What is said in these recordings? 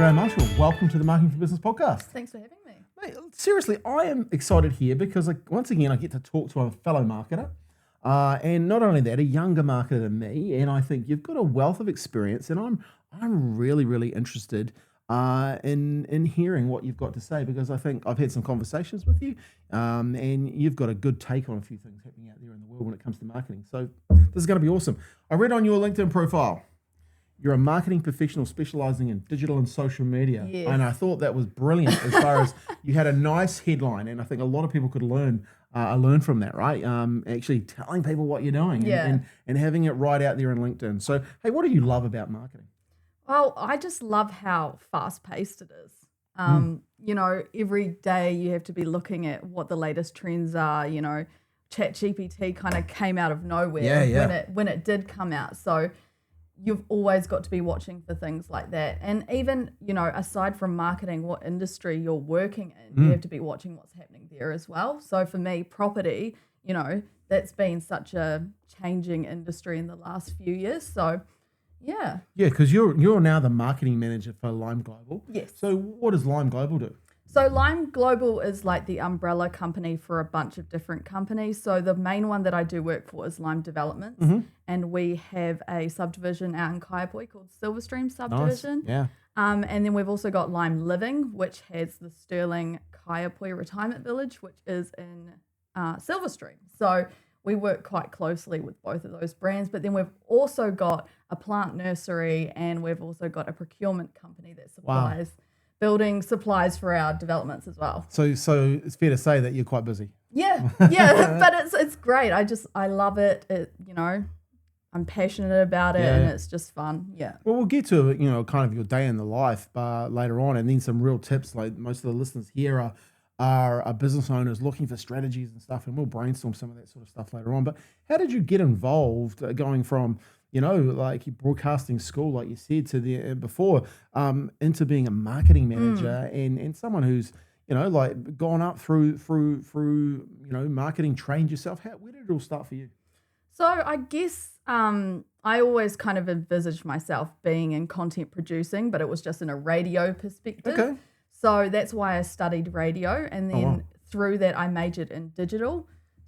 Andréa Marshall, welcome to the Marketing for Business podcast. Thanks for having me. Mate, seriously, I am excited here because once again I get to talk to a fellow marketer, and not only that, a younger marketer than me. And I think you've got a wealth of experience, and I'm really interested in hearing what you've got to say, because I think I've had some conversations with you, and you've got a good take on a few things happening out there in the world when it comes to marketing. So this is going to be awesome. I read on your LinkedIn profile, you're a marketing professional specializing in digital and social media. Yes. And I thought that was brilliant as far as you had a nice headline. And I think a lot of people could learn from that, right? Actually telling people what you're doing and having it right out there in LinkedIn. So, hey, what do you love about marketing? Well, I just love how fast-paced it is. You know, every day you have to be looking at what the latest trends are. You know, ChatGPT kind of came out of nowhere when it did come out. So you've always got to be watching for things like that. And even, you know, aside from marketing, what industry you're working in, you have to be watching what's happening there as well. So for me, property, you know, that's been such a changing industry in the last few years. So yeah. Yeah, because you're now the marketing manager for Lime Global. Yes. So what does Lime Global do? So Lime Global is like the umbrella company for a bunch of different companies. So the main one that I do work for is Lime Developments, and we have a subdivision out in Kaiapoi called Silverstream Subdivision. Nice. Yeah. And then we've also got Lime Living, which has the Sterling Kaiapoi Retirement Village, which is in Silverstream. So we work quite closely with both of those brands. But then we've also got a plant nursery, and we've also got a procurement company that supplies building supplies for our developments as well. So it's fair to say that you're quite busy. Yeah, but it's great. I love it. You know, I'm passionate about it, and it's just fun. Yeah. Well, we'll get to, you know, kind of your day in the life later on, and then some real tips. Like most of the listeners here are business owners looking for strategies and stuff, and we'll brainstorm some of that sort of stuff later on. But how did you get involved going from, you know, like broadcasting school, like you said, to the before, into being a marketing manager and someone who's, you know, like gone up through you know, marketing, trained yourself? Where did it all start for you? So I guess I always kind of envisaged myself being in content producing, but it was just in a radio perspective. Okay. So that's why I studied radio, and then through that I majored in digital.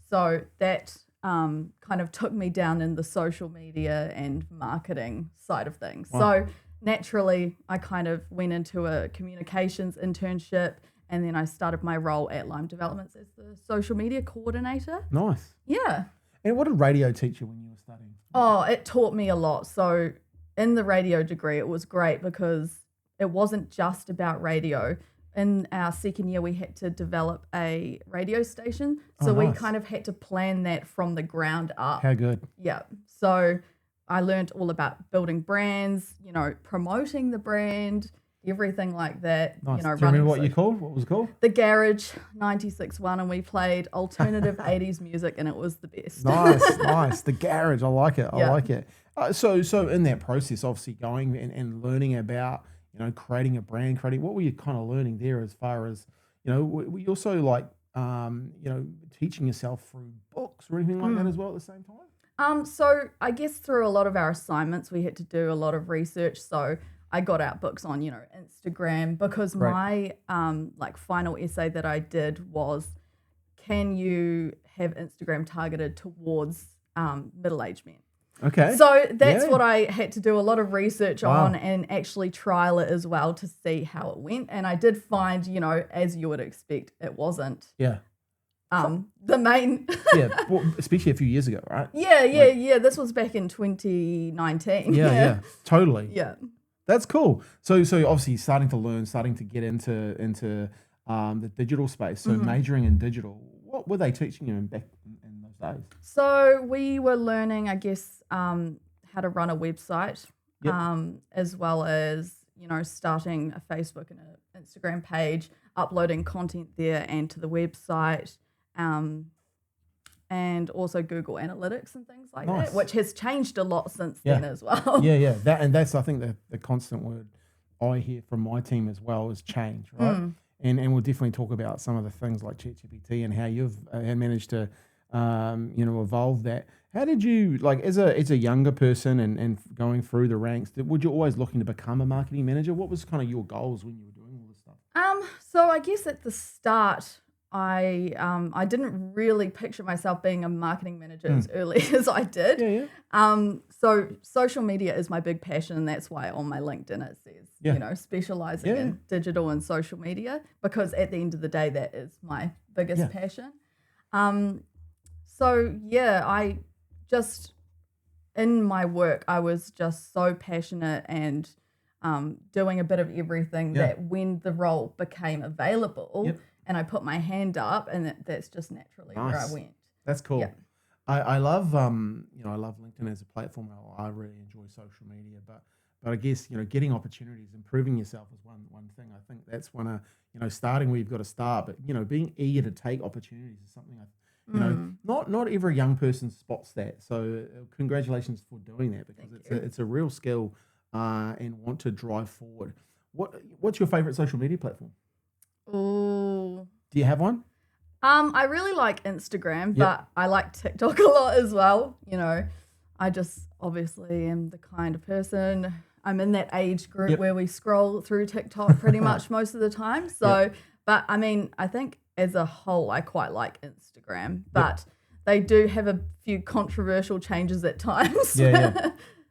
So that kind of took me down in the social media and marketing side of things. Wow. So naturally, I kind of went into a communications internship, and then I started my role at Lime Developments as the social media coordinator. Nice. Yeah. And what did radio teach you when you were studying? Oh, it taught me a lot. So in the radio degree, it was great because it wasn't just about radio. In our second year, we had to develop a radio station. So we kind of had to plan that from the ground up. How good. Yeah. So I learned all about building brands, you know, promoting the brand, everything like that. Nice. You know, do you remember what you called? What was it called? The Garage 96.1, and we played alternative 80s music, and it was the best. Nice. The Garage. I like it. I like it. So in that process, obviously going and learning about, you know, creating a brand, what were you kind of learning there as far as, you know, were you also like, you know, teaching yourself through books or anything like that as well at the same time? So I guess through a lot of our assignments, we had to do a lot of research. So I got out books on, you know, Instagram, because my like final essay that I did was, can you have Instagram targeted towards middle-aged men? Okay. So that's what I had to do a lot of research on, and actually trial it as well to see how it went. And I did find, you know, as you would expect, it wasn't the main. Well, especially a few years ago, right? Yeah. This was back in 2019. Yeah. Totally. Yeah. That's cool. So obviously starting to get into the digital space. So majoring in digital. What were they teaching you back in those days? So we were learning, I guess, how to run a website, as well as, you know, starting a Facebook and an Instagram page, uploading content there and to the website, and also Google Analytics and things like that, which has changed a lot since then as well. Yeah. That's, I think, the constant word I hear from my team as well is change, right? And we'll definitely talk about some of the things like ChatGPT and how you've managed to, you know, evolve that. How did you, like, as a younger person and going through the ranks, would you always looking to become a marketing manager? What was kind of your goals when you were doing all this stuff? So I guess at the start, I didn't really picture myself being a marketing manager as early as I did. Yeah, yeah. So social media is my big passion, and that's why on my LinkedIn it says, Yeah. specializing in digital and social media, because at the end of the day, that is my biggest passion. So yeah, I just, in my work, I was just so passionate and doing a bit of everything that when the role became available and I put my hand up, and that's just naturally where I went. That's cool. Yeah. I love I love LinkedIn as a platform. I really enjoy social media, but I guess getting opportunities, improving yourself is one thing. I think that's one starting where you've got to start, but being eager to take opportunities is something not every young person spots that. So congratulations for doing that, because it's a real skill and want to drive forward. What's your favorite social media platform? Ooh. Do you have one? I really like Instagram, but I like TikTok a lot as well. I just obviously am the kind of person, I'm in that age group where we scroll through TikTok pretty much most of the time. So, but I mean, I think as a whole, I quite like Instagram, but they do have a few controversial changes at times.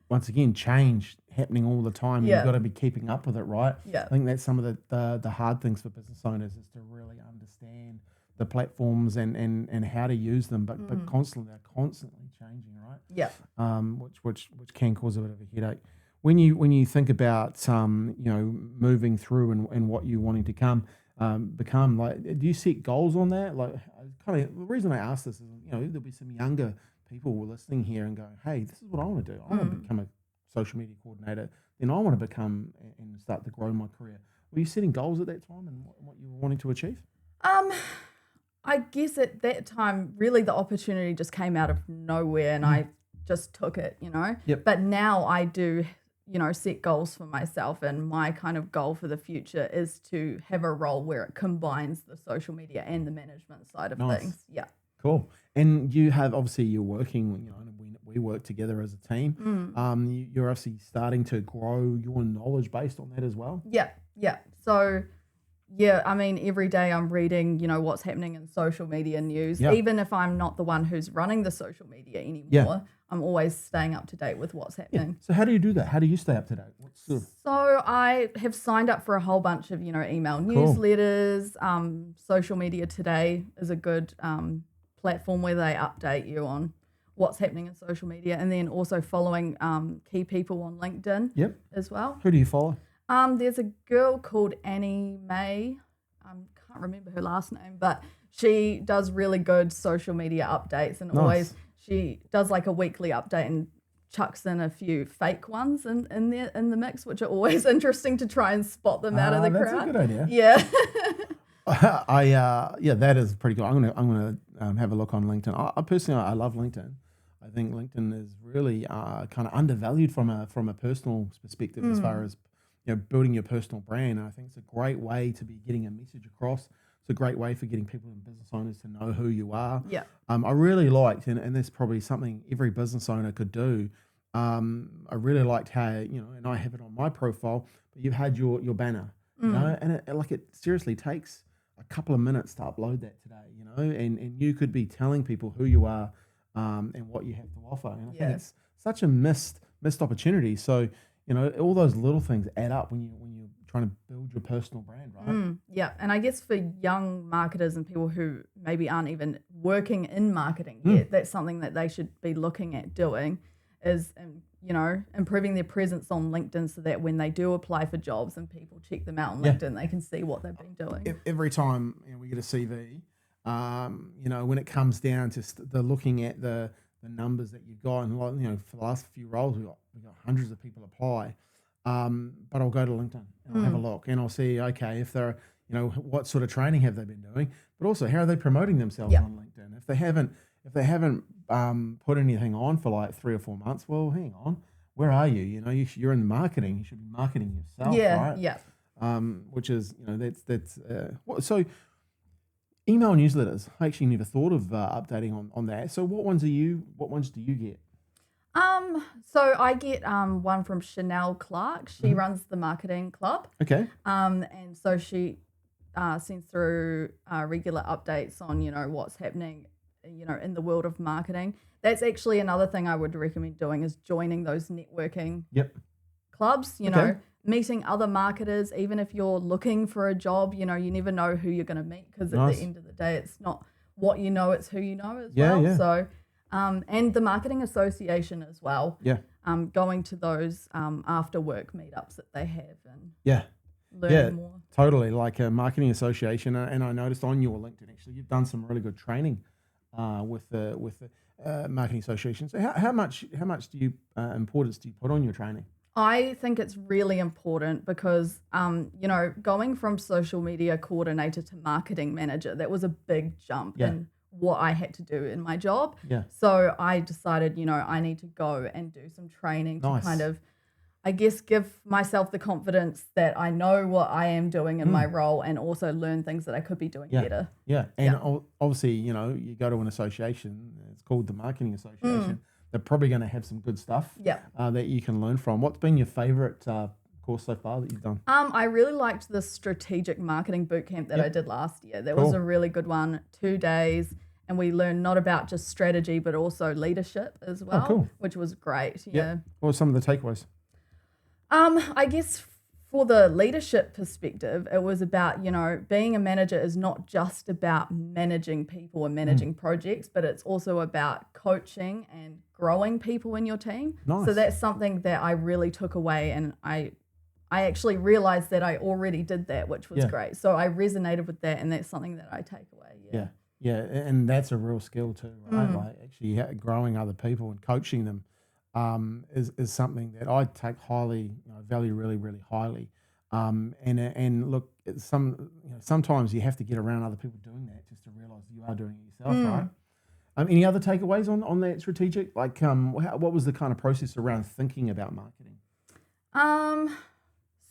Once again, change happening all the time. You've got to be keeping up with it, right? I think that's some of the hard things for business owners, is to really understand the platforms and how to use them, but they're constantly changing, right? Yeah. Which can cause a bit of a headache. When you think about moving through and what you're wanting to become, like, do you set goals on that? Like, kind of the reason I ask this is there'll be some younger people listening here and going, hey, this is what I want to do. I want to become a social media coordinator. Then I want to become and start to grow my career. Were you setting goals at that time and what you were wanting to achieve? I guess at that time, really the opportunity just came out of nowhere, and I just took it, But now I do, set goals for myself, and my kind of goal for the future is to have a role where it combines the social media and the management side of things. Yeah. Cool. And you have, obviously, you're working, we work together as a team. You're obviously starting to grow your knowledge based on that as well. Yeah. So, I mean, every day I'm reading, what's happening in social media news. Even if I'm not the one who's running the social media anymore, I'm always staying up to date with what's happening. So how do you do that? How do you stay up to date? So I have signed up for a whole bunch of, email newsletters. Social Media Today is a good platform where they update you on what's happening in social media, and then also following key people on LinkedIn as well. Who do you follow? There's a girl called Annie May. Can't remember her last name, but she does really good social media updates, and always she does like a weekly update and chucks in a few fake ones in the mix, which are always interesting to try and spot them out of the crowd. That's a good idea. Yeah. That is pretty cool. I'm gonna have a look on LinkedIn. I personally love LinkedIn. I think LinkedIn is really kind of undervalued from a personal perspective as far as building your personal brand. And I think it's a great way to be getting a message across. It's a great way for getting people and business owners to know who you are. Yeah. I really liked, and that's probably something every business owner could do. I really liked how and I have it on my profile, but you've had your banner, and it seriously takes a couple of minutes to upload that today, and you could be telling people who you are and what you have to offer. And I think it's such a missed opportunity. So, all those little things add up when you're trying to build your personal brand, right? Yeah, and I guess for young marketers and people who maybe aren't even working in marketing yet, that's something that they should be looking at doing, is improving their presence on LinkedIn, so that when they do apply for jobs and people check them out on LinkedIn, they can see what they've been doing. Every time we get a CV, when it comes down to the looking at the numbers that you've got, and for the last few roles we've got hundreds of people apply, but I'll go to LinkedIn and I'll have a look, and I'll see, okay, if they're what sort of training have they been doing, but also how are they promoting themselves on LinkedIn. If they haven't put anything on for like 3 or 4 months, well, hang on, where are you? You're in marketing, you should be marketing yourself, right? Yeah. Which is that's so Email newsletters. I actually never thought of updating on that. So what ones do you get? So I get one from Chanel Clark. She runs the marketing club. Okay. And so she sends through regular updates on, what's happening, in the world of marketing. That's actually another thing I would recommend doing is joining those networking Yep. clubs, meeting other marketers, even if you're looking for a job, you never know who you're going to meet because at the end of the day, it's not what you know, it's who you know as well. Yeah. So, and the Marketing Association as well. Yeah. Going to those after work meetups that they have and Yeah. learning more. Totally. Like a marketing association. And I noticed on your LinkedIn, actually, you've done some really good training with the marketing association. So how much do you importance do you put on your training? I think it's really important because, going from social media coordinator to marketing manager, that was a big jump in what I had to do in my job. Yeah. So I decided, I need to go and do some training to kind of, I guess, give myself the confidence that I know what I am doing in my role and also learn things that I could be doing better. Yeah. And obviously, you go to an association, it's called the Marketing Association. They're probably going to have some good stuff that you can learn from. What's been your favorite course so far that you've done? I really liked the strategic marketing bootcamp that I did last year. That was a really good one, 2 days. And we learned not about just strategy, but also leadership as well, which was great. Yeah. What were some of the takeaways? I guess for the leadership perspective, it was about, being a manager is not just about managing people and managing projects, but it's also about coaching and growing people in your team. Nice. So that's something that I really took away, and I actually realized that I already did that, which was great. So I resonated with that, and that's something that I take away. Yeah, and that's a real skill too, right? Like actually growing other people and coaching them is something that I take highly, value really, really highly. And look, sometimes you have to get around other people doing that just to realize you are doing it yourself, right? Any other takeaways on that strategic? Like, what was the kind of process around thinking about marketing?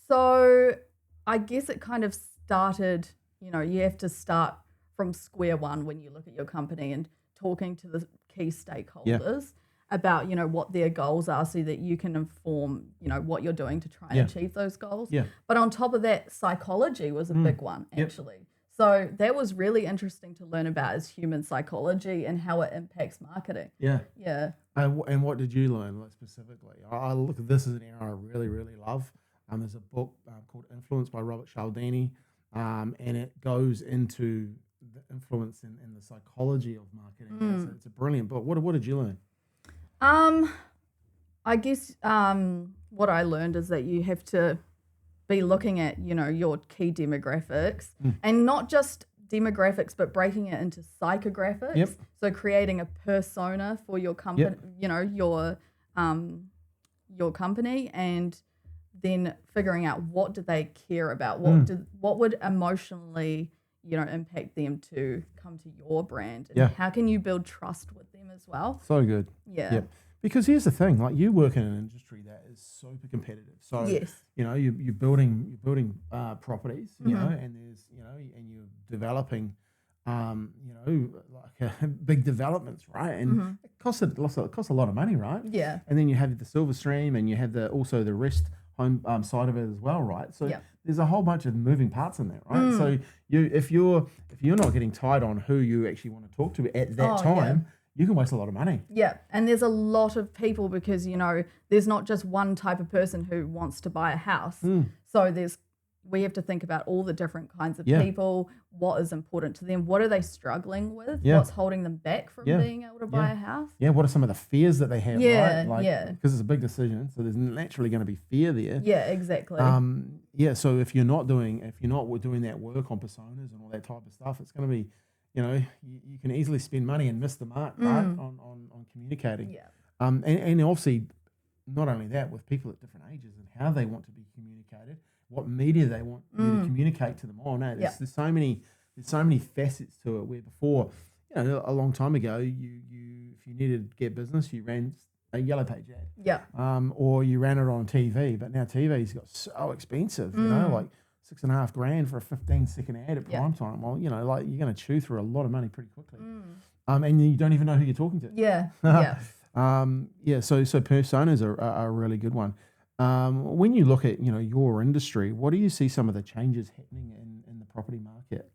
So I guess it kind of started, you have to start from square one when you look at your company and talking to the key stakeholders about, what their goals are so that you can inform, what you're doing to try and achieve those goals. Yeah. But on top of that, psychology was a big one, actually. So that was really interesting to learn about is human psychology and how it impacts marketing. Yeah. And what did you learn specifically? I look at this as an area I really, really love. There's a book called Influence by Robert Cialdini, and it goes into the influence and the psychology of marketing. It's a brilliant book. What did you learn? I guess what I learned is that you have to be looking at, your key demographics and not just demographics, but breaking it into psychographics. Yep. So creating a persona for your company, your company, and then figuring out what do they care about, what would emotionally, impact them to come to your brand, and how can you build trust with them as well? So good. Yeah. Yep. Because here's the thing, like you work in an industry that is super competitive. So you're building properties, and there's and you're developing, like big developments, right? And it costs a lot of money, right? Yeah. And then you have the silver stream, and you have also the rest home side of it as well, right? So there's a whole bunch of moving parts in there, right? So if you're not getting tied on who you actually want to talk to at that time. You can waste a lot of money. Yeah, and there's a lot of people because, there's not just one type of person who wants to buy a house. So we have to think about all the different kinds of people, what is important to them, what are they struggling with, what's holding them back from being able to buy a house. Yeah, what are some of the fears that they have, right? Because it's a big decision, so there's naturally going to be fear there. Yeah, exactly. So if you're not doing that work on personas and all that type of stuff, it's going to be you can easily spend money and miss the mark, right, on communicating. Yeah. And obviously, not only that, with people at different ages and how they want to be communicated, what media they want you to communicate to them on. There's so many facets to it. Where before, a long time ago, you if you needed to get business, you ran a Yellow Page ad. Yeah. Or you ran it on TV, but now TV's got so expensive, 6.5 grand for a 15-second ad at prime time. Well, like you're going to chew through a lot of money pretty quickly. And you don't even know who you're talking to. Yeah. So personas are a really good one. When you look at, your industry, what do you see some of the changes happening in the property market?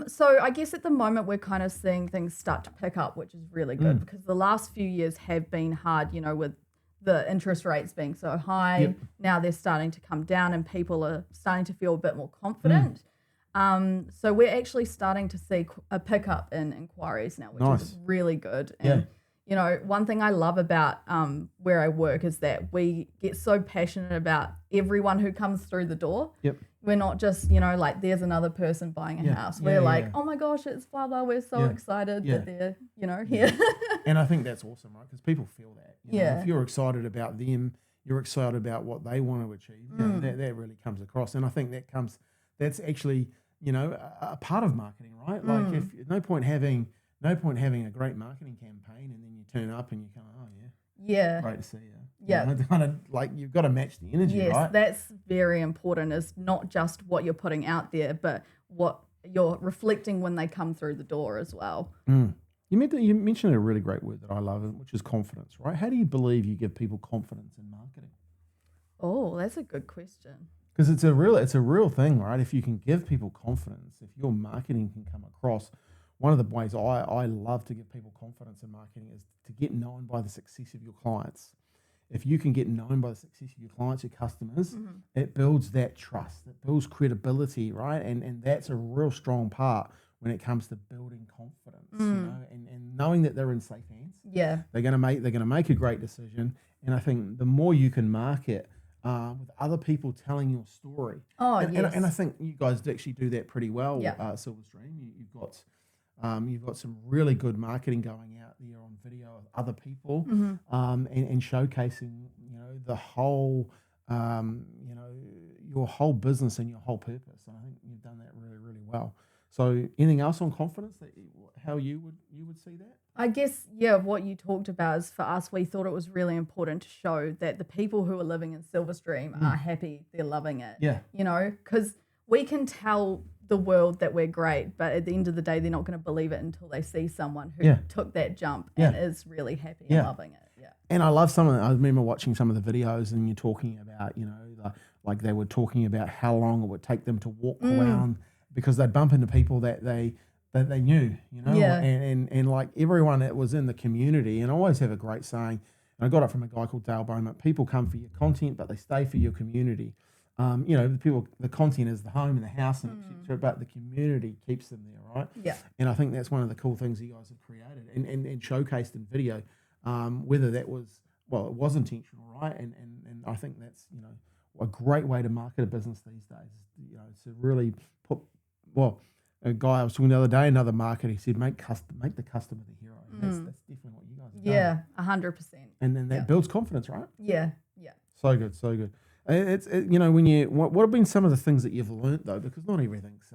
So I guess at the moment we're kind of seeing things start to pick up, which is really good because the last few years have been hard, with the interest rates being so high. Yep. Now they're starting to come down and people are starting to feel a bit more confident. So we're actually starting to see a pickup in inquiries now, which is really good. And one thing I love about where I work is that we get so passionate about everyone who comes through the door. Yep. We're not just, like there's another person buying a house. We're like, oh my gosh, it's blah, blah. We're so excited that they're, here. And I think that's awesome, right? Because people feel that. If you're excited about them, you're excited about what they want to achieve. That really comes across. And I think that's actually, a part of marketing, right? Like if no point having a great marketing campaign and then you turn up and you kind of, great to see you. Yeah. Kind of like you've got to match the energy, right? Yes, that's very important. Is not just what you're putting out there, but what you're reflecting when they come through the door as well. You mentioned a really great word that I love, which is confidence, right? How do you believe you give people confidence in marketing? Oh, that's a good question. Because it's a real thing, right? If you can give people confidence, if your marketing can come across, one of the ways I love to give people confidence in marketing is to get known by the success of your clients. If you can get known by the success of your clients, your customers, it builds that trust, it builds credibility, right? And that's a real strong part when it comes to building confidence, and knowing that they're in safe hands. Yeah. They're gonna make a great decision. And I think the more you can market with other people telling your story. And I think you guys actually do that pretty well, Silverstream. You've got some really good marketing going out there on video of other people, and showcasing, the whole, your whole business and your whole purpose. And I think you've done that really, really well. So anything else on confidence how you would see that? I guess, what you talked about is for us, we thought it was really important to show that the people who are living in Silverstream are happy, they're loving it. Yeah. Because we can tell the world that we're great, but at the end of the day, they're not going to believe it until they see someone who took that jump and is really happy and loving it. Yeah. And I love I remember watching some of the videos and you're talking about, like they were talking about how long it would take them to walk around because they'd bump into people that they knew, and like everyone that was in the community. And I always have a great saying, and I got it from a guy called Dale Bowman: people come for your content, but they stay for your community. The content is the home and the house, and etc., but the community keeps them there, right? Yeah. And I think that's one of the cool things you guys have created and showcased in video, whether that was, it was intentional, right? And I think that's, a great way to market a business these days, to really put, a guy I was talking the other day, another marketer, he said, make the customer the hero. And that's definitely what you guys have done. Yeah, 100%. And then that builds confidence, right? Yeah. So good. What have been some of the things that you've learned though? Because not everything's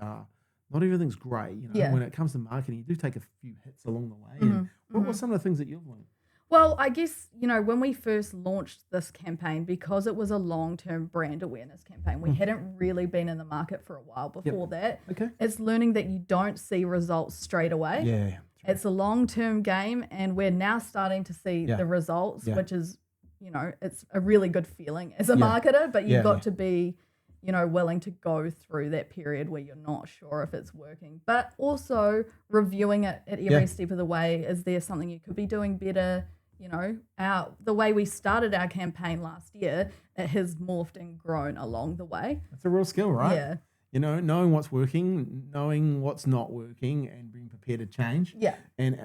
great. When it comes to marketing, you do take a few hits along the way. And what were some of the things that you've learned? Well, I guess, when we first launched this campaign, because it was a long-term brand awareness campaign, we hadn't really been in the market for a while before that. Okay. It's learning that you don't see results straight away. Yeah. It's a long-term game, and we're now starting to see the results, which is, it's a really good feeling as a marketer, but you've got to be, willing to go through that period where you're not sure if it's working, but also reviewing it at every step of the way. Is there something you could be doing better? The way we started our campaign last year, it has morphed and grown along the way. That's a real skill, right? Yeah. Knowing what's working, knowing what's not working, and being prepared to change. Yeah. And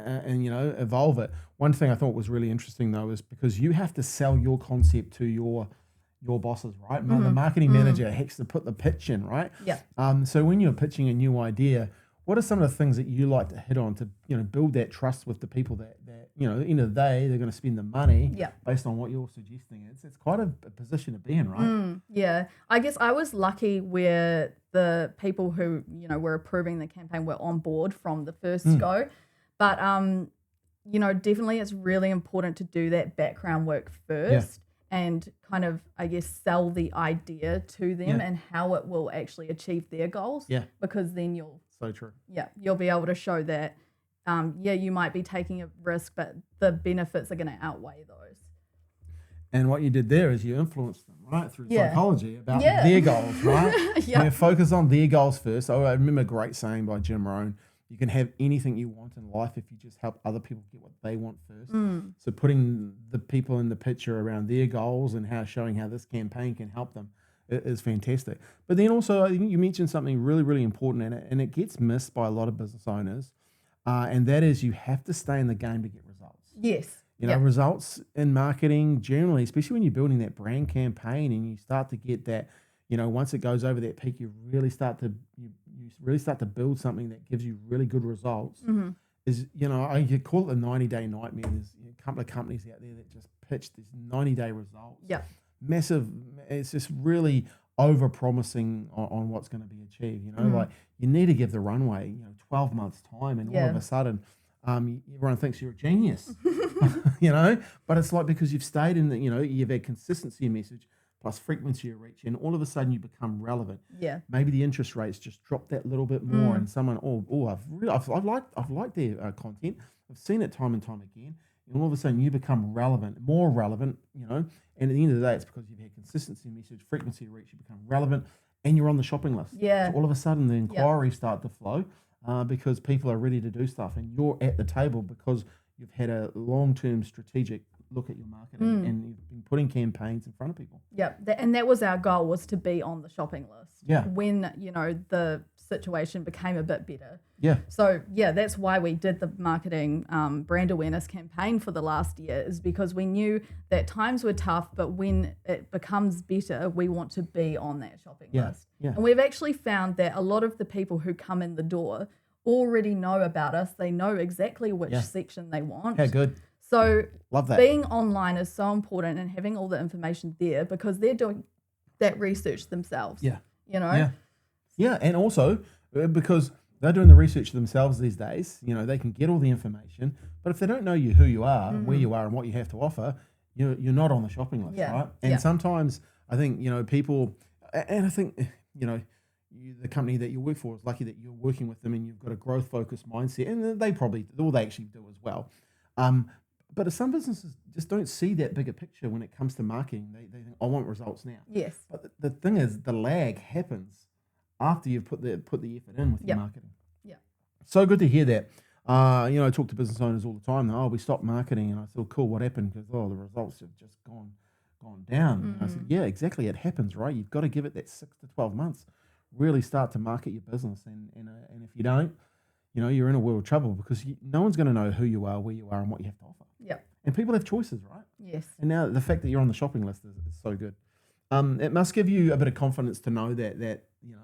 evolve it. One thing I thought was really interesting though is because you have to sell your concept to your bosses, right? The marketing manager has to put the pitch in, right? Yeah. So when you're pitching a new idea, what are some of the things that you like to hit on to build that trust with the people that at the end of the day they're going to spend the money based on what you're suggesting? It's quite a position to be in, right? Yeah, I guess I was lucky where the people who were approving the campaign were on board from the first go, but definitely it's really important to do that background work first. and kind of, I guess, sell the idea to them and how it will actually achieve their goals. Yeah. Because then you'll true. you'll be able to show that, you might be taking a risk, but the benefits are going to outweigh those. And what you did there is you influenced them, right, through psychology about Yeah. their goals, right? Yeah. You focus on their goals first. Oh, I remember a great saying by Jim Rohn, you can have anything you want in life if you just help other people get what they want first. So putting the people in the picture around their goals and showing how this campaign can help them is fantastic. But then also, I think you mentioned something really, really important, and it gets missed by a lot of business owners, and that is you have to stay in the game to get results. Yes. You know, results in marketing generally, especially when you're building that brand campaign and you start to get that, you know, once it goes over that peak, you really start to build something that gives you really good results. Is, you know, I could call it the 90-day nightmare. There's a couple of companies out there that just pitch these 90-day results. Yeah. Massive. It's just really over promising on what's going to be achieved. You know, like you need to give the runway, you know, 12 months time, and all of a sudden, everyone thinks you're a genius. You know, but it's like because you've stayed in the, you know, you've had consistency in message plus frequency of reach, and all of a sudden you become relevant. Yeah. Maybe the interest rates just drop that little bit more, and someone, I've liked their content. I've seen it time and time again, and all of a sudden you become relevant, more relevant. You know, and at the end of the day, it's because you've had consistency in message, frequency of reach. You become relevant, and you're on the shopping list. Yeah. So all of a sudden the inquiries start to flow because people are ready to do stuff, and you're at the table because you've had a long-term strategic look at your marketing and you've been putting campaigns in front of people. Yeah, and that was our goal, was to be on the shopping list. Yeah. When, you know, the situation became a bit better. Yeah. So, yeah, that's why we did the marketing brand awareness campaign for the last year, is because we knew that times were tough, but when it becomes better, we want to be on that shopping list. Yeah. And we've actually found that a lot of the people who come in the door already know about us. They know exactly which section they want. Yeah, good. So Love that. being online is so important, and having all the information there, because they're doing that research themselves. Yeah. You know? Yeah. Yeah, and also because they're doing the research themselves these days, you know, they can get all the information, but if they don't know who you are, where you are and what you have to offer, you're not on the shopping list, right? And sometimes I think, you know, people, and I think, you know, the company that you work for is lucky that you're working with them and you've got a growth focused mindset, and they actually do as well. But some businesses just don't see that bigger picture when it comes to marketing. They think, I want results now. Yes. But the thing is, the lag happens after you've put the effort in with your marketing. Yeah. So good to hear that. You know, I talk to business owners all the time. Oh, we stopped marketing, and I said, cool, what happened? Because the results have just gone down. And I said, yeah, exactly. It happens, right? You've got to give it that 6 to 12 months. Really start to market your business, and if you don't, you know, you're in a world of trouble, because no one's going to know who you are, where you are, and what you have to offer. Yeah. And people have choices, right? Yes. And now the fact that you're on the shopping list is so good. It must give you a bit of confidence to know that you know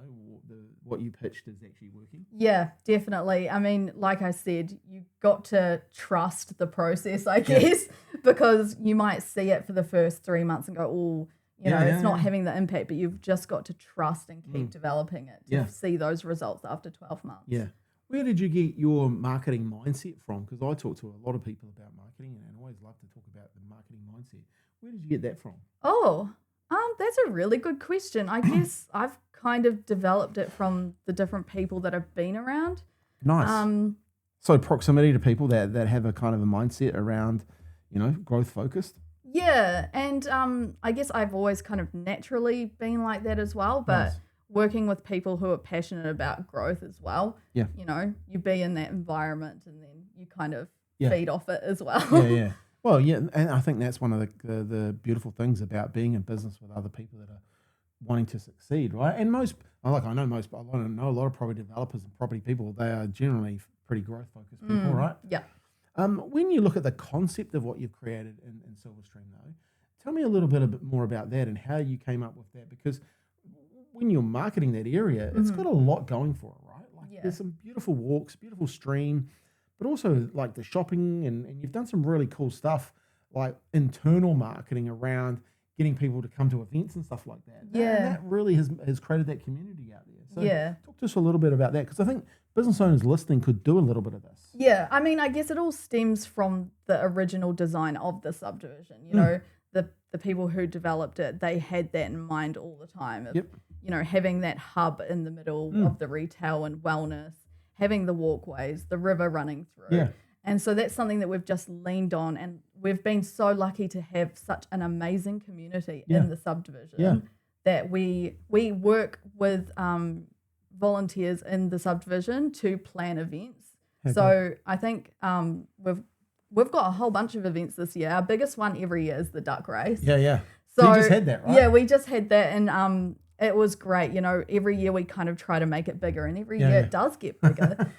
what you pitched is actually working. Yeah, definitely. I mean, like I said, you got to trust the process, I guess, because you might see it for the first 3 months and go, oh, you know, it's not having the impact, but you've just got to trust and keep developing it to see those results after 12 months. Yeah. Where did you get your marketing mindset from? Because I talk to a lot of people about marketing, and I always love to talk about the marketing mindset. Where did you get that from? Oh, that's a really good question. I guess I've kind of developed it from the different people that I've been around. Nice. So proximity to people that have a kind of a mindset around, you know, growth focused. Yeah, and I guess I've always kind of naturally been like that as well, but working with people who are passionate about growth as well, you know, you be in that environment and then you kind of feed off it as well. Yeah. Well, yeah, and I think that's one of the beautiful things about being in business with other people that are wanting to succeed, right? And I know a lot of property developers and property people, they are generally pretty growth focused people, right? Yeah. When you look at the concept of what you've created in Silverstream, though, tell me a little bit more about that and how you came up with that, because when you're marketing that area, it's got a lot going for it, right? Like there's some beautiful walks, beautiful stream, but also like the shopping, and you've done some really cool stuff like internal marketing around getting people to come to events and stuff like that. Yeah. And that really has created that community out there. So talk to us a little bit about that, because I think business owners listening could do a little bit of this. Yeah, I mean, I guess it all stems from the original design of the subdivision. You know, the people who developed it, they had that in mind all the time. Of, Yep. you know, having that hub in the middle of the retail and wellness, having the walkways, the river running through. Yeah. And so that's something that we've just leaned on, and we've been so lucky to have such an amazing community in the subdivision that we work with volunteers in the subdivision to plan events. Okay. So I think we've got a whole bunch of events this year. Our biggest one every year is the duck race. Yeah. So you just had that, right? Yeah, we just had that, and it was great. You know, every year we kind of try to make it bigger, and every year it does get bigger,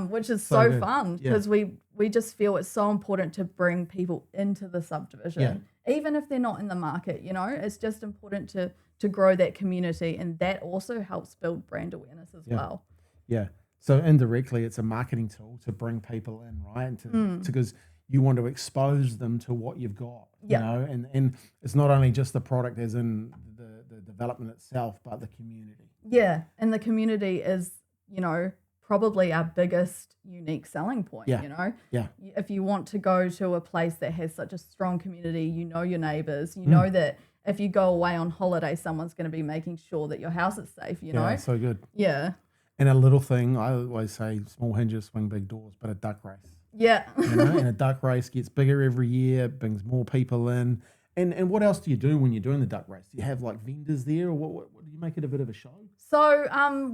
which is so fun because we just feel it's so important to bring people into the subdivision, even if they're not in the market. You know, it's just important to grow that community, and that also helps build brand awareness as well. Yeah. So indirectly, it's a marketing tool to bring people in, right? And because you want to expose them to what you've got, you know, and it's not only just the product as in the development itself, but the community. Yeah, and the community is, you know, probably our biggest unique selling point, you know? Yeah. If you want to go to a place that has such a strong community, you know your neighbours, you know that if you go away on holiday, someone's going to be making sure that your house is safe, you know? Yeah, so good. Yeah. And a little thing, I always say small hinges swing big doors, but a duck race. Yeah. You know, and a duck race gets bigger every year, brings more people in. And what else do you do when you're doing the duck race? Do you have like vendors there, or what do you make it a bit of a show? So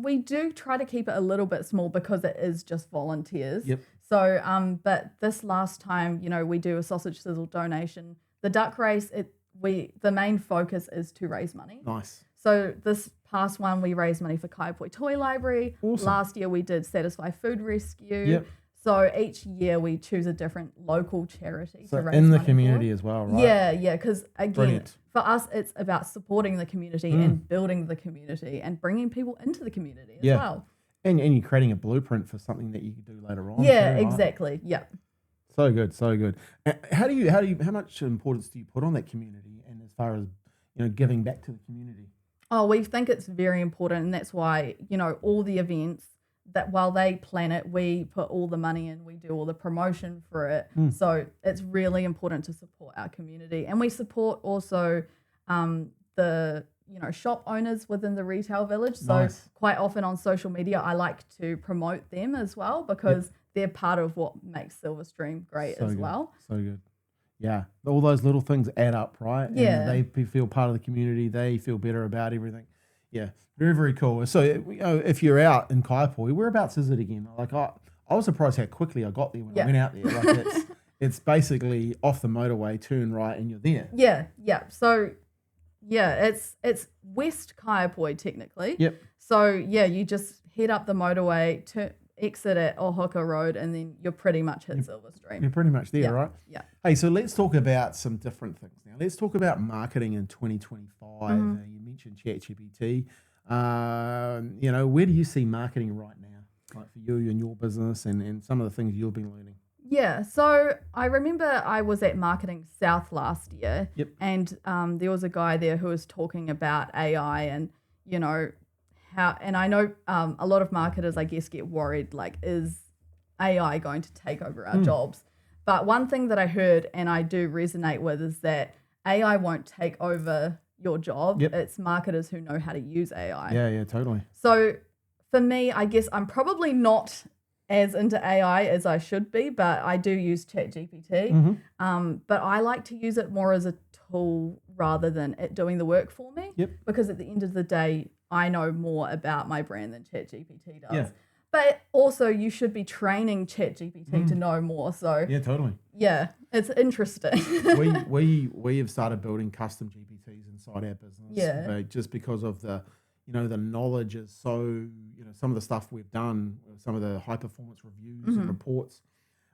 we do try to keep it a little bit small because it is just volunteers. Yep. So but this last time, you know, we do a sausage sizzle donation. The duck race, the main focus is to raise money. Nice. So this past one, we raised money for Kaiapoi Toy Library. Awesome. Last year, we did Satisfy Food Rescue. Yep. So each year, we choose a different local charity So to raise in the money community for. as well, right? Yeah, because again, Brilliant. for us, it's about supporting the community and building the community and bringing people into the community as well. And you're creating a blueprint for something that you can do later on. Yeah, too, right? exactly. Yeah. So good, so good. How much importance do you put on that community, and as far as, you know, giving back to the community? Oh, we think it's very important, and that's why, you know, all the events, that while they plan it, we put all the money in, we do all the promotion for it. So it's really important to support our community. And we support also the, you know, shop owners within the retail village. So quite often on social media, I like to promote them as well because they're part of what makes Silverstream great as well. So good. Yeah. All those little things add up, right? Yeah. And they feel part of the community. They feel better about everything. Yeah. Very, very cool. So, you know, if you're out in Kaiapoi, whereabouts is it again? Like, I was surprised how quickly I got there when I went out there. Like, it's basically off the motorway, turn right, and you're there. Yeah. So, yeah, it's West Kaiapoi technically. Yep. So, yeah, you just head up the motorway, exit at Ohoka Road, and then you're pretty much hit Silverstream. You're pretty much there, right? Yeah. Hey, so let's talk about some different things now. Let's talk about marketing in 2025. You mentioned ChatGPT. You know, where do you see marketing right now, like for you and your business, and some of the things you've been learning? Yeah, so I remember I was at Marketing South last year, and there was a guy there who was talking about AI and, you know, how, and I know a lot of marketers, I guess, get worried, like, is AI going to take over our jobs? But one thing that I heard and I do resonate with is that AI won't take over your job. It's marketers who know how to use AI. Yeah, totally. So for me, I guess I'm probably not as into AI as I should be, but I do use ChatGPT. But I like to use it more as a tool rather than it doing the work for me. Because at the end of the day, I know more about my brand than ChatGPT does. But also, you should be training ChatGPT to know more. So yeah, totally. Yeah, it's interesting. we have started building custom GPTs inside our business. Yeah. Just because of the, you know, the knowledge is so, you know, some of the stuff we've done, some of the high performance reviews and reports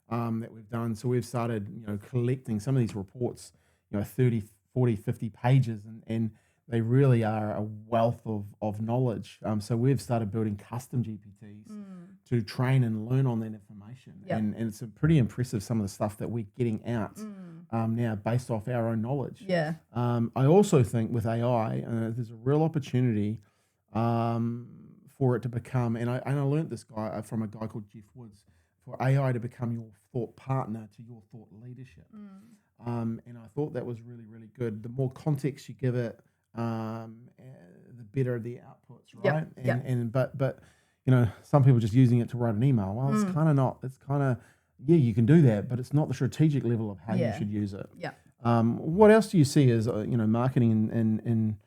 that we've done. So we've started, you know, collecting some of these reports, you know, 30, 40, 50 pages, and they really are a wealth of knowledge. So we've started building custom GPTs to train and learn on that information. And it's a pretty impressive, some of the stuff that we're getting out now based off our own knowledge. I also think with AI, there's a real opportunity for it to become, and I learned this guy from a guy called Jeff Woods, for AI to become your thought partner to your thought leadership. And I thought that was really, really good. The more context you give it, the better the outputs, right? But some people just using it to write an email. Well, it's kind of not. It's kind of you can do that, but it's not the strategic level of how you should use it. Yeah. What else do you see as marketing in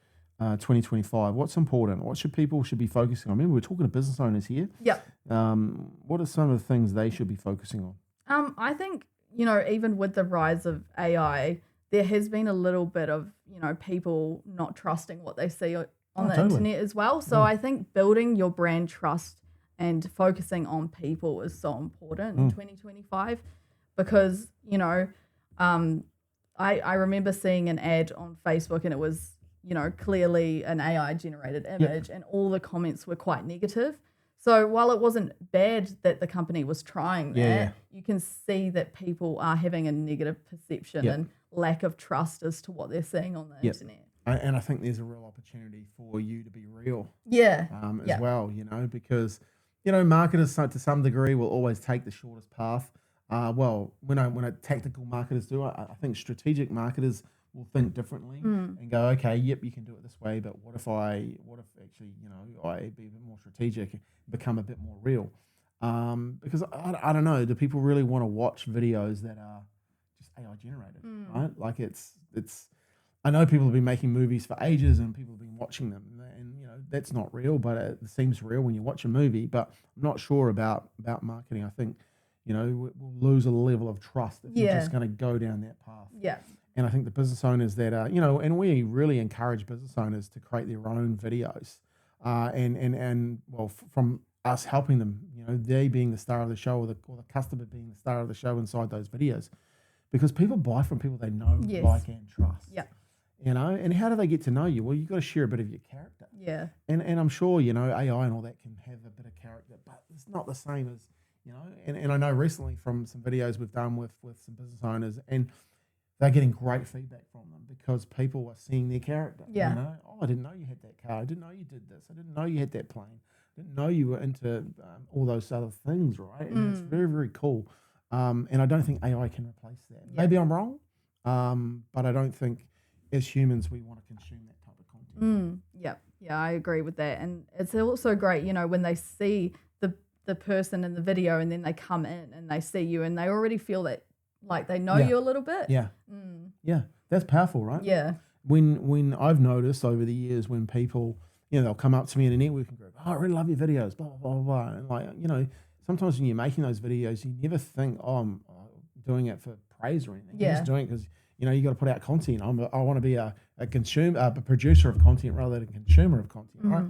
2025? What's important? What should people be focusing on? Remember, we're talking to business owners here. Yeah. What are some of the things they should be focusing on? I think, even with the rise of AI, there has been a little bit of, people not trusting what they see on the internet as well. So I think building your brand trust and focusing on people is so important in 2025 because, I remember seeing an ad on Facebook and it was, clearly an AI generated image and all the comments were quite negative. So while it wasn't bad that the company was trying that, you can see that people are having a negative perception and lack of trust as to what they're seeing on the internet. And I think there's a real opportunity for you to be real as well, because, marketers to some degree will always take the shortest path. When tactical marketers do it, I think strategic marketers will think differently and go, okay, yep, you can do it this way, but what if actually, I be a bit more strategic and become a bit more real? Because I don't know, do people really want to watch videos that are just AI generated, right? Like it's, I know people have been making movies for ages and people have been watching them and, that's not real, but it seems real when you watch a movie, but I'm not sure about marketing. I think, we'll lose a level of trust if you're just going to go down that path. Yeah. And I think the business owners that are, and we really encourage business owners to create their own videos, from us helping them, they being the star of the show or the customer being the star of the show inside those videos, because people buy from people they know, like, and trust. Yeah. And how do they get to know you? Well, you've got to share a bit of your character. Yeah. And I'm sure, AI and all that can have a bit of character, but it's not the same as, and I know recently from some videos we've done with some business owners, and they're getting great feedback from them because people are seeing their character. Yeah. Oh, I didn't know you had that car. I didn't know you did this. I didn't know you had that plane. I didn't know you were into all those other things, right? And it's very, very cool. And I don't think AI can replace that. Yeah. Maybe I'm wrong, but I don't think as humans we want to consume that type of content. Yeah, I agree with that. And it's also great, when they see the person in the video and then they come in and they see you and they already feel that like they know you a little bit. Yeah. Yeah. That's powerful, right? Yeah. When I've noticed over the years when people, they'll come up to me in a networking group, oh, I really love your videos, blah, blah, blah, blah. And sometimes when you're making those videos, you never think, oh, I'm doing it for praise or anything. You're just doing it because, you got to put out content. I want to be a producer of content rather than a consumer of content, right?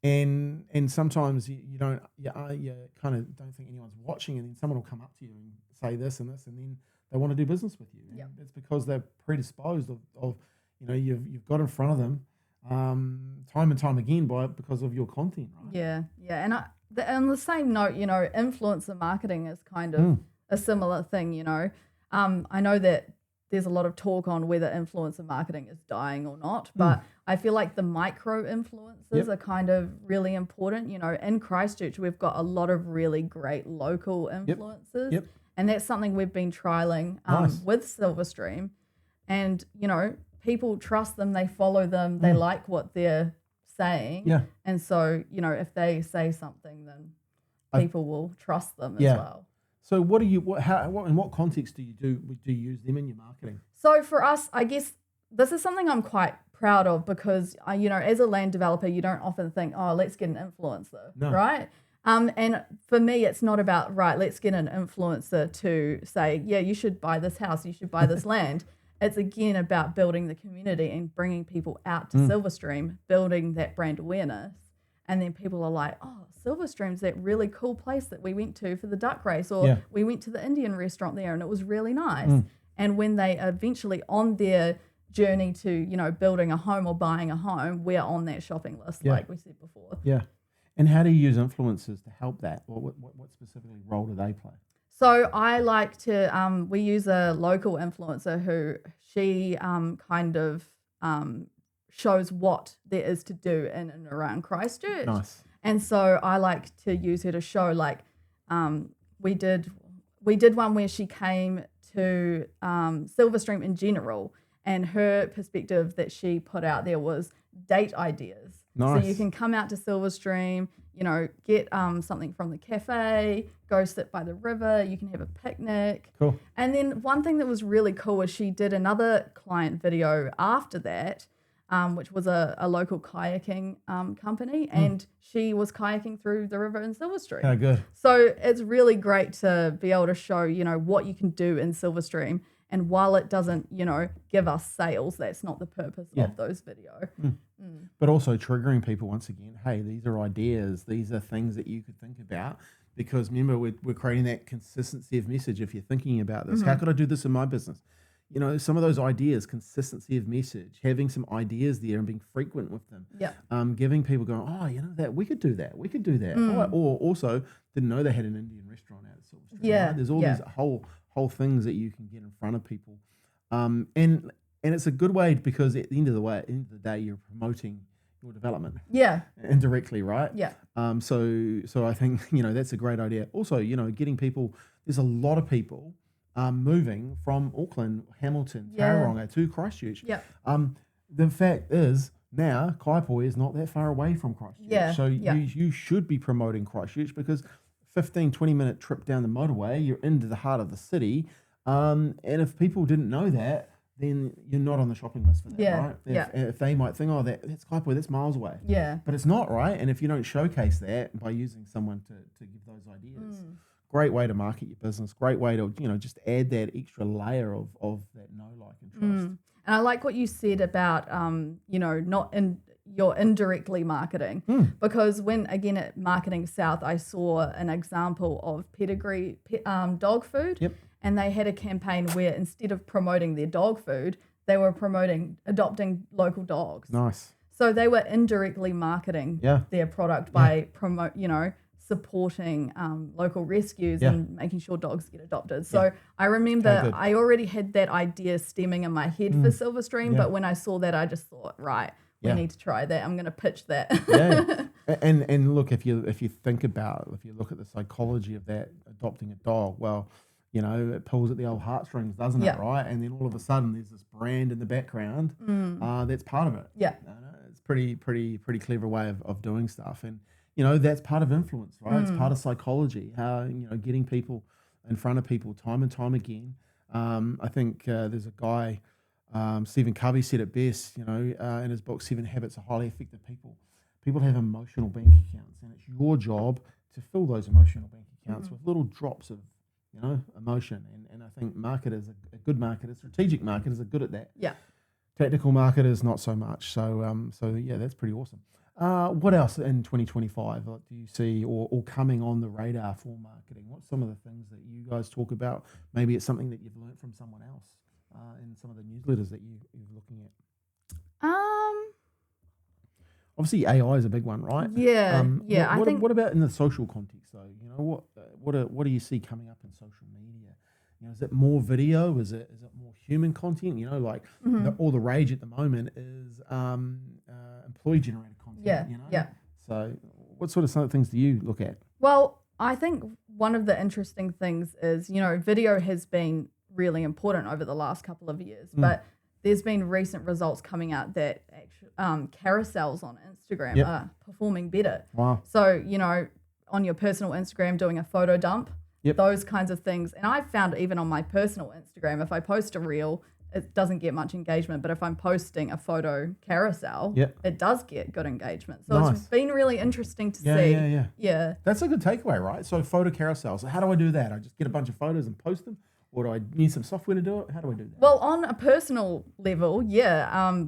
And sometimes you kind of don't think anyone's watching, and then someone will come up to you and say this and this, and then they want to do business with you. And it's because they're predisposed of you've got in front of them time and time again because of your content, right? Yeah. And on the same note, influencer marketing is kind of a similar thing. I know that there's a lot of talk on whether influencer marketing is dying or not, but I feel like the micro influencers are kind of really important. In Christchurch, we've got a lot of really great local influencers, and that's something we've been trialing with Silverstream. And, people trust them, they follow them, they like what they're saying. Yeah. And so, if they say something, then people will trust them as well. So what in what context do you use them in your marketing? So for us, I guess this is something I'm quite proud of because, as a land developer, you don't often think, oh, let's get an influencer, right? And for me, it's not about, right, let's get an influencer to say, yeah, you should buy this house, you should buy this land. It's again about building the community and bringing people out to Silverstream, building that brand awareness. And then people are like, oh, Silverstream's that really cool place that we went to for the duck race, or we went to the Indian restaurant there and it was really nice. And when they eventually on their journey to, building a home or buying a home, we're on that shopping list, like we said before. Yeah. And how do you use influencers to help that? What specifically role do they play? So I like to, we use a local influencer who she kind of shows what there is to do in and around Christchurch. Nice. And so I like to use her to show, like, we did we did one where she came to Silverstream in general, and her perspective that she put out there was date ideas. Nice. So you can come out to Silverstream, you know, get something from the cafe, go sit by the river, you can have a picnic. Cool. And then one thing that was really cool was she did another client video after that, which was a local kayaking company, and she was kayaking through the river in Silverstream. Oh, good. So it's really great to be able to show, you know, what you can do in Silverstream. And while it doesn't, you know, give us sales, that's not the purpose of those videos. But also triggering people once again, hey, these are ideas, these are things that you could think about. Because remember, we're creating that consistency of message. If you're thinking about this, how could I do this in my business? You know, some of those ideas, consistency of message, having some ideas there and being frequent with them. Yeah. Giving people going, oh, you know, that we could do that. We could do that. Or also didn't know they had an Indian restaurant out at Silverstream. Yeah. Right? There's all these whole things that you can get in front of people. And it's a good way because at the end of the day, you're promoting your development. Yeah. Indirectly, right? Yeah. So I think, you know, that's a great idea. Also, you know, getting people, there's a lot of people moving from Auckland, Hamilton, Tauranga to Christchurch. Yeah. The fact is now Kaipoi is not that far away from Christchurch. Yeah. So you should be promoting Christchurch because 15, 20-minute trip down the motorway, you're into the heart of the city. And if people didn't know that, then you're not on the shopping list for that, right? If they might think, oh, that's Kaipoi, that's miles away. Yeah. But it's not, right? And if you don't showcase that by using someone to give those ideas, great way to market your business, great way to, you know, just add that extra layer of that know, like, and trust. And I like what you said about, you know, you're indirectly marketing, because when, again, at Marketing South, I saw an example of pedigree dog food. Yep. And they had a campaign where instead of promoting their dog food, they were adopting local dogs. Nice. So they were indirectly marketing their product by supporting local rescues and making sure dogs get adopted. So I remember I already had that idea stemming in my head for Silverstream, but when I saw that, I just thought, right, we need to try that. I'm going to pitch that. And look, if you think about, if you look at the psychology of that, adopting a dog, well, you know, it pulls at the old heartstrings, doesn't it, right? And then all of a sudden there's this brand in the background that's part of it. Yeah. It's pretty clever way of doing stuff. And, you know, that's part of influence, right? It's part of psychology, how, you know, getting people in front of people time and time again. I think there's a guy, Stephen Covey said it best, you know, in his book, 7 Habits of Highly Effective People. People have emotional bank accounts, and it's your job to fill those emotional bank accounts with little drops of, you know, emotion. And I think marketers, a good marketer, strategic marketers are good at that. Yeah. Tactical marketers, not so much. So yeah, that's pretty awesome. What else in 2025 do you see or coming on the radar for marketing? What's some of the things that you guys talk about? Maybe it's something that you've learned from someone else in some of the newsletters that you're looking at. Obviously, AI is a big one, right? Yeah, What, I think. What about in the social context, though? You know, what do you see coming up in social media? You know, is it more video? Is it more human content? You know, like all the rage at the moment is employee generated content. Yeah, you know? yeah. So, what sort of things do you look at? Well, I think one of the interesting things is, you know, video has been really important over the last couple of years, but there's been recent results coming out that carousels on Instagram are performing better. Wow. So, you know, on your personal Instagram, doing a photo dump, those kinds of things. And I've found even on my personal Instagram, if I post a reel, it doesn't get much engagement. But if I'm posting a photo carousel, it does get good engagement. So it's been really interesting to see. Yeah. That's a good takeaway, right? So photo carousels. How do I do that? I just get a bunch of photos and post them? Or do I need some software to do it? How do I do that? Well, on a personal level,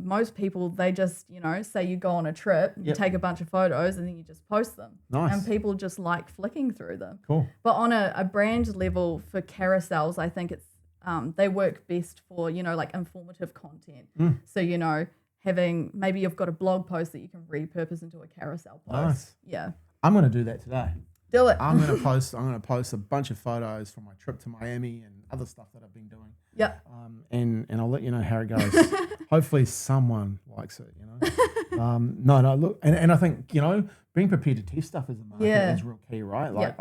most people, they just, you know, say you go on a trip, you take a bunch of photos and then you just post them. Nice. And people just like flicking through them. Cool. But on a brand level for carousels, I think it's they work best for, you know, like informative content. So, you know, maybe you've got a blog post that you can repurpose into a carousel post. Nice. Yeah. I'm going to do that today. Do it. I'm going to post a bunch of photos from my trip to Miami and other stuff that I've been doing. Yeah. And I'll let you know how it goes. Hopefully someone likes it, you know. No, look, and I think, you know, being prepared to test stuff as a marketer is real key, right? Like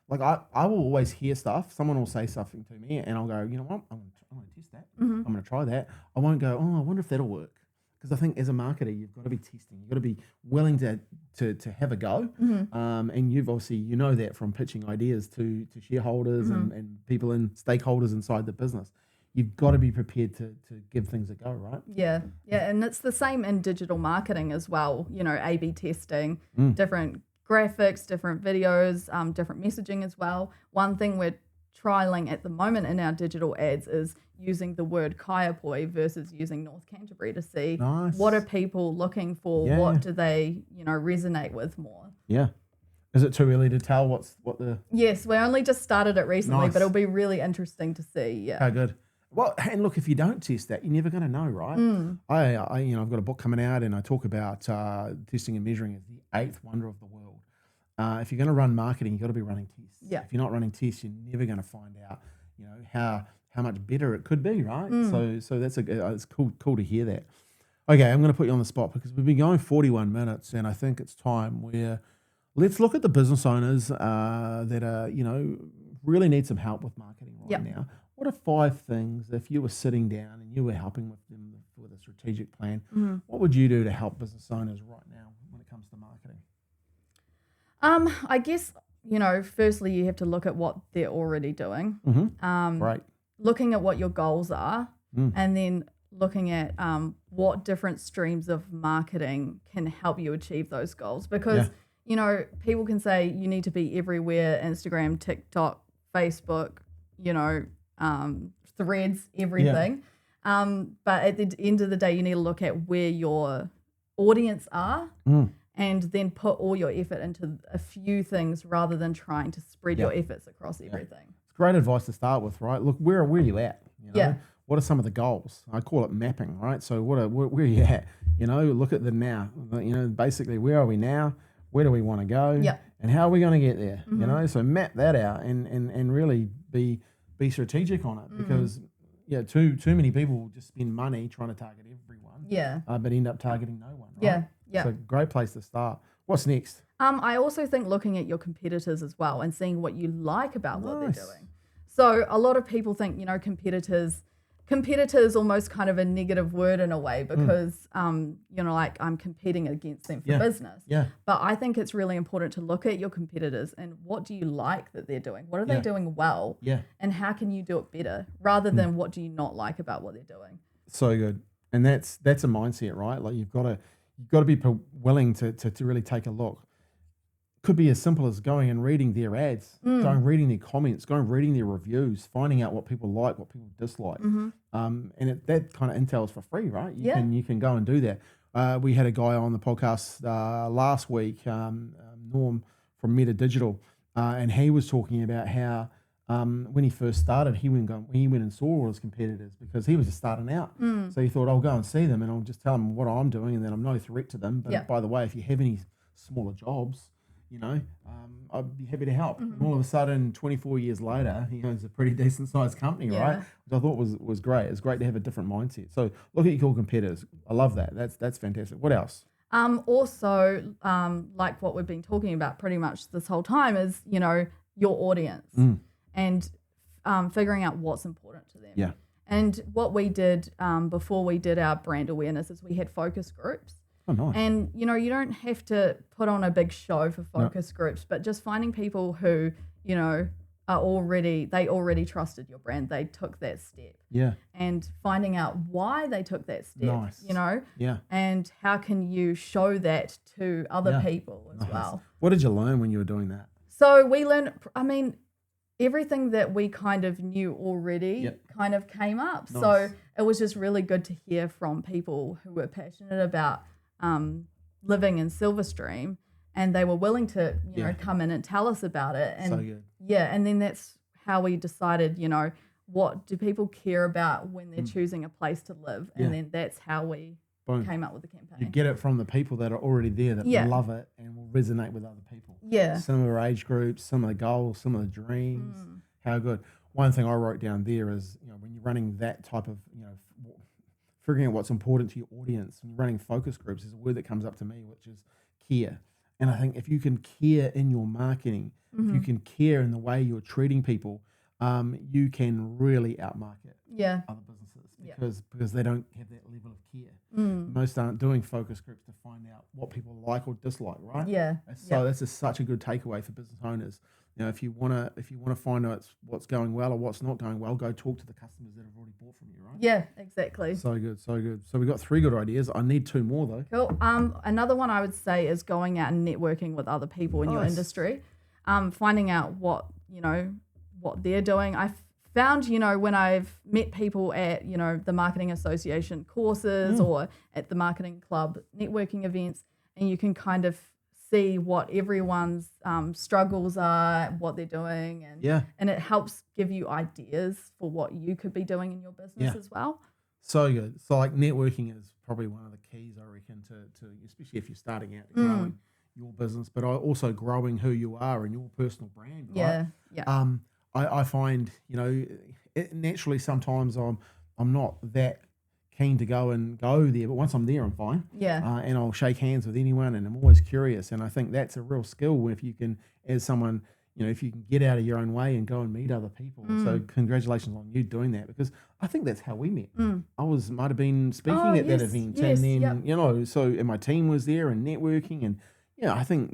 like I will always hear stuff. Someone will say something to me, and I'll go, you know what? I'm going to test that. Mm-hmm. I'm going to try that. I won't go, oh, I wonder if that'll work. Because I think as a marketer, you've got to be testing. You've got to be willing to have a go. Mm-hmm. And you've obviously, you know that from pitching ideas to shareholders Mm-hmm. and people and stakeholders inside the business. You've got to be prepared to give things a go, right? Yeah, and it's the same in digital marketing as well. You know, A/B testing, different graphics, different videos, different messaging as well. One thing we're trialing at the moment in our digital ads is using the word Kaiapoi versus using North Canterbury to see Nice. what are people looking for, Yeah. what do they, resonate with more. Yeah. Is it too early to tell what the... Yes, we only just started it recently, Nice. but it'll be really interesting to see. Yeah. How good. Well, and look, if you don't test that, you're never going to know, right? I I've got a book coming out, and I talk about testing and measuring as the 8th wonder of the world. If you're going to run marketing, you've got to be running tests. Yeah. If you're not running tests, you're never going to find out, how much better it could be, right? So that's it's cool to hear that. Okay, I'm going to put you on the spot because we've been going 41 minutes, and I think it's time where let's look at the business owners that are, really need some help with marketing right now. What are 5 things, if you were sitting down and you were helping with them with a strategic plan, what would you do to help business owners right now when it comes to marketing? I guess, firstly you have to look at what they're already doing. Right. Looking at what your goals are, and then looking at what different streams of marketing can help you achieve those goals. Because, people can say you need to be everywhere, Instagram, TikTok, Facebook, Threads, everything. But at the end of the day, you need to look at where your audience are and then put all your effort into a few things rather than trying to spread your efforts across everything. It's great advice to start with, right? Look, where are you at? What are some of the goals? I call it mapping, right? So where are you at? Look at the now. Basically, where are we now? Where do we want to go? And how are we going to get there? So map that out and really be strategic on it, because too many people will just spend money trying to target everyone, but end up targeting no one, right? So great place to start. What's next? I also think looking at your competitors as well and seeing what you like about what they're doing. So a lot of people think, competitors almost kind of a negative word in a way, because, like I'm competing against them for business. But I think it's really important to look at your competitors and what do you like that they're doing? What are they doing well? And how can you do it better, rather than what do you not like about what they're doing? So good. And that's a mindset, right? Like you've got to be willing to really take a look. Could be as simple as going and reading their ads, going reading their comments, going reading their reviews, finding out what people like, what people dislike, and that kind of intel's for free, right? You can go and do that. We had a guy on the podcast last week, Norm from Meta Digital, and he was talking about how when he first started, he went and saw all his competitors because he was just starting out. So he thought, I'll go and see them and I'll just tell them what I'm doing, and then I'm no threat to them. But by the way, if you have any smaller jobs, I'd be happy to help. And all of a sudden, 24 years later, he owns a pretty decent sized company, right? Which I thought was great. It's great to have a different mindset. So look at your core competitors. I love that. That's fantastic. What else? Also, like what we've been talking about pretty much this whole time is, your audience and figuring out what's important to them. And what we did before we did our brand awareness is we had focus groups. Oh, nice. And, you don't have to put on a big show for focus groups, but just finding people who, are already trusted your brand. They took that step. And finding out why they took that step, and how can you show that to other people as well. What did you learn when you were doing that? So we learned, everything that we kind of knew already kind of came up. Nice. So it was just really good to hear from people who were passionate about living in Silverstream, and they were willing to come in and tell us about it. And So good. and then that's how we decided, what do people care about when they're choosing a place to live, and then that's how we came up with the campaign. You get it from the people that are already there that love it and will resonate with other people. Similar age groups, some of the goals, some of the dreams. How good. One thing I wrote down there is, when you're running that type of, figuring out what's important to your audience, and running focus groups is a word that comes up to me, which is care. And I think if you can care in your marketing, if you can care in the way you're treating people, you can really outmarket Yeah. other businesses Yeah. because they don't have that level of care. Most aren't doing focus groups to find out what people like or dislike, right? Yeah. So that's such a good takeaway for business owners. If you wanna find out what's going well or what's not going well, go talk to the customers that have already bought from you, right? Yeah, exactly. So good, so good. So we got 3 good ideas. I need 2 more though. Cool. Another one I would say is going out and networking with other people in your Nice. industry, finding out what they're doing. I found, when I've met people at, the Marketing Association courses or at the Marketing Club networking events, and you can kind of see what everyone's struggles are, what they're doing, and it helps give you ideas for what you could be doing in your business as well. So good. So like networking is probably one of the keys, I reckon, to especially if you're starting out growing your business, but also growing who you are and your personal brand, right? Yeah. I find, naturally sometimes I'm not that keen to go there, but once I'm there, I'm fine. Yeah. And I'll shake hands with anyone, and I'm always curious. And I think that's a real skill if you can, as someone, if you can get out of your own way and go and meet other people. So congratulations on you doing that, because I think that's how we met. I might have been speaking at that event, and then and my team was there and networking, and I think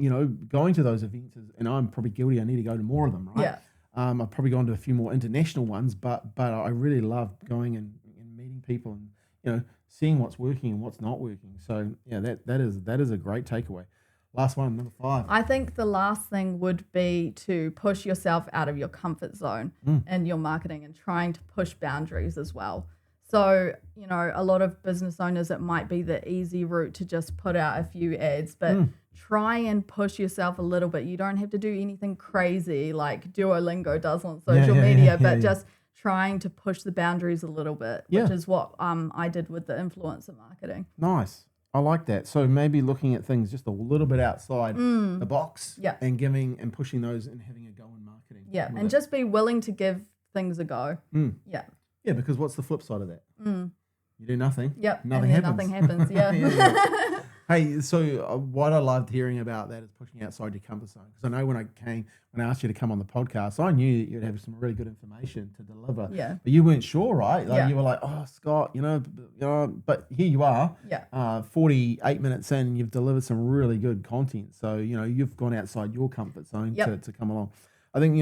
going to those events and I'm probably guilty. I need to go to more of them, right? Yeah. I've probably gone to a few more international ones, but I really love going and meeting people and seeing what's working and what's not working. So that is a great takeaway. Last one, number 5. I think the last thing would be to push yourself out of your comfort zone in your marketing and trying to push boundaries as well. So, a lot of business owners, it might be the easy route to just put out a few ads, but try and push yourself a little bit. You don't have to do anything crazy like Duolingo does on social media, but just trying to push the boundaries a little bit, which is what I did with the influencer marketing. Nice. I like that. So maybe looking at things just a little bit outside the box and giving and pushing those and having a go in marketing. Yeah, and just be willing to give things a go. Yeah. Yeah, because what's the flip side of that? You do nothing. Yep. Nothing happens. Nothing happens. Yeah. Hey, so what I loved hearing about that is pushing outside your comfort zone. Because I know when I asked you to come on the podcast, I knew that you'd have some really good information to deliver. Yeah. But you weren't sure, right? Like you were like, oh, Scott, but here you are. Yeah. 48 minutes in, you've delivered some really good content. So, you've gone outside your comfort zone to come along. I think,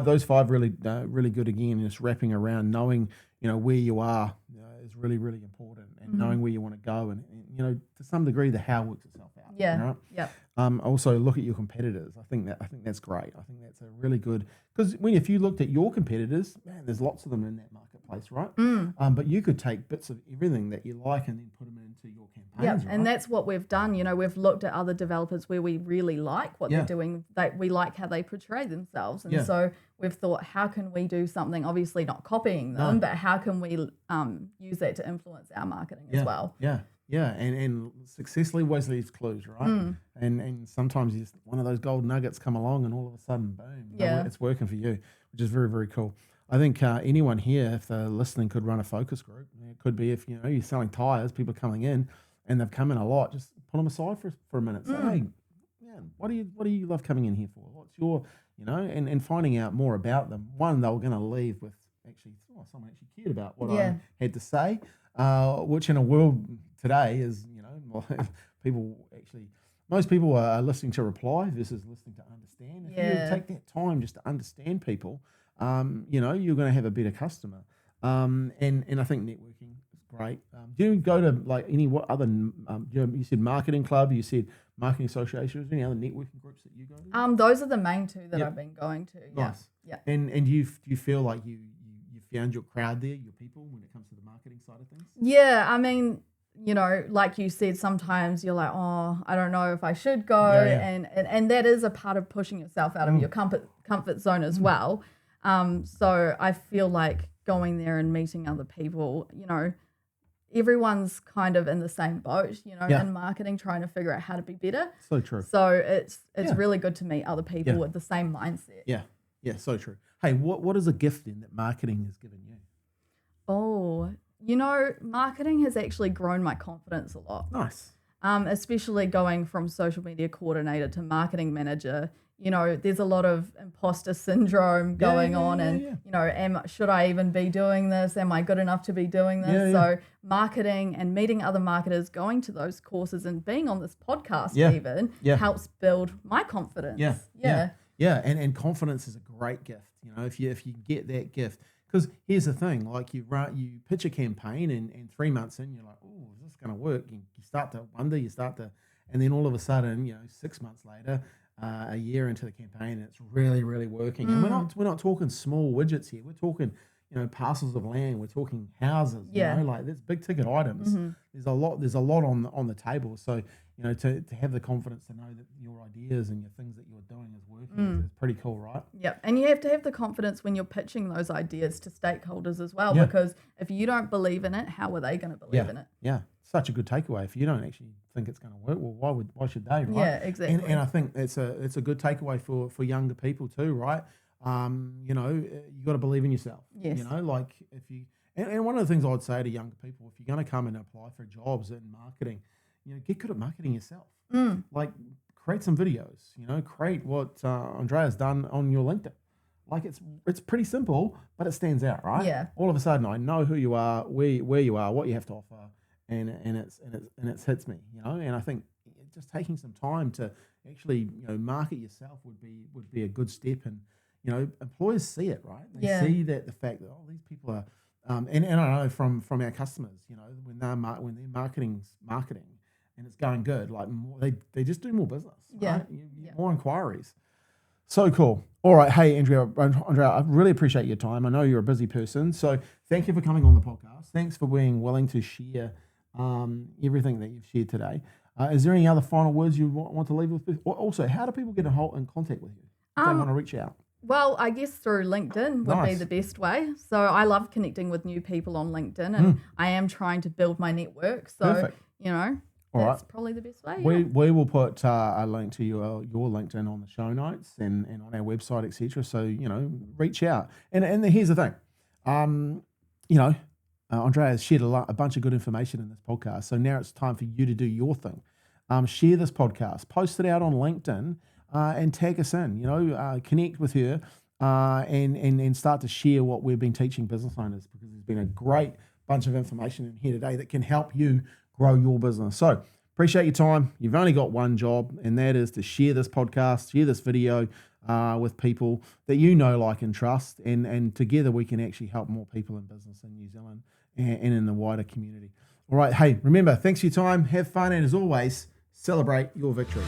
those five really really good again, just wrapping around knowing, where you are is really, really important, and knowing where you want to go and to some degree the how works itself out. Yeah. Right? Yeah. Also look at your competitors. I think that's great. I think that's a really good, because if you looked at your competitors, man, there's lots of them in that marketplace, right? But you could take bits of everything that you like and then put them into your campaigns. Yeah, right? and that's what we've done. We've looked at other developers where we really like what they're doing. We like how they portray themselves, and so we've thought, how can we do something? Obviously, not copying them, but how can we use that to influence our marketing as well? Yeah, and successfully always leaves clues, right? And sometimes just one of those gold nuggets come along, and all of a sudden, boom, it's working for you, which is very, very cool. I think anyone here, if they're listening, could run a focus group. It could be if you're selling tires, people coming in, and they've come in a lot, just pull them aside for a minute. Say, hey, man, what do you love coming in here for? What's your, and finding out more about them. One, they were going to leave with someone actually cared about what I had to say, which in a world today is, most people are listening to reply versus listening to understand. If you take that time just to understand people, you're going to have a better customer. And I think networking is great. Do you go to you said marketing club, you said marketing association, is there any other networking groups that you go to? Those are the main 2 that I've been going to. Nice. Yeah. And do you feel like you found your crowd there, your people, when it comes to the marketing side of things? Yeah, I mean, like you said, sometimes you're like, oh, I don't know if I should go. And that is a part of pushing yourself out of your comfort zone as well. So I feel like going there and meeting other people, everyone's kind of in the same boat, in marketing, trying to figure out how to be better. So true. So it's really good to meet other people with the same mindset. Yeah, so true. Hey, what is a gift then that marketing has given you? Oh, marketing has actually grown my confidence a lot. Nice. especially going from social media coordinator to marketing manager. You know, there's a lot of imposter syndrome going on, and you know, should I even be doing this? Am I good enough to be doing this? So marketing and meeting other marketers, going to those courses, and being on this podcast even helps build my confidence. And confidence is a great gift. You know, if you get that gift, because here's the thing: like you pitch a campaign, and 3 months in, you're like, oh, is this going to work? You start to wonder, and then all of a sudden, you know, 6 months later. A year into the campaign, and it's really, really working. And we're not talking small widgets here. We're talking, you know, parcels of land. We're talking houses. You know, like there's big ticket items. There's a lot on the table. So, you know, to have the confidence to know that your ideas and your things that you're doing is working is pretty cool, right? Yep. And you have to have the confidence when you're pitching those ideas to stakeholders as well, because if you don't believe in it, how are they going to believe in it? Yeah. Such a good takeaway. If you don't actually think it's going to work, well, why should they, right? Yeah, exactly. And I think it's a good takeaway for younger people too, right? You know, you got to believe in yourself. Yes. You know, like if you and one of the things I'd say to younger people, if you're going to come and apply for jobs in marketing, you know, get good at marketing yourself. Like create some videos. You know, create what Andréa's done on your LinkedIn. Like it's pretty simple, but it stands out, right? Yeah. All of a sudden, I know who you are, where you are, what you have to offer. And it hits me, you know, and I think just taking some time to actually, you know, market yourself would be a good step, and you know, employers see it, right? They see that the fact that these people are, and I know from our customers, you know, when they're marketing and it's going good, like more, they just do more business, right? More inquiries. So cool. All right, hey Andréa, I really appreciate your time. I know you're a busy person, so thank you for coming on the podcast. Thanks for being willing to share everything that you've shared today. Is there any other final words you want to leave with? Also, how do people get in contact with you if they want to reach out? Well, I guess through LinkedIn would be the best way. So I love connecting with new people on LinkedIn, and I am trying to build my network. So, you know, that's probably the best way. We will put a link to your LinkedIn on the show notes and on our website, etc. So, you know, reach out. And here's the thing, you know, Andréa has shared a bunch of good information in this podcast. So now it's time for you to do your thing. Share this podcast, post it out on LinkedIn, and tag us in. You know, connect with her, and start to share what we've been teaching business owners, because there's been a great bunch of information in here today that can help you grow your business. So appreciate your time. You've only got one job, and that is to share this podcast, share this video with people that you know, like, and trust, and together we can actually help more people in business in New Zealand and in the wider community. All right, hey, remember, thanks for your time, have fun, and as always, celebrate your victory.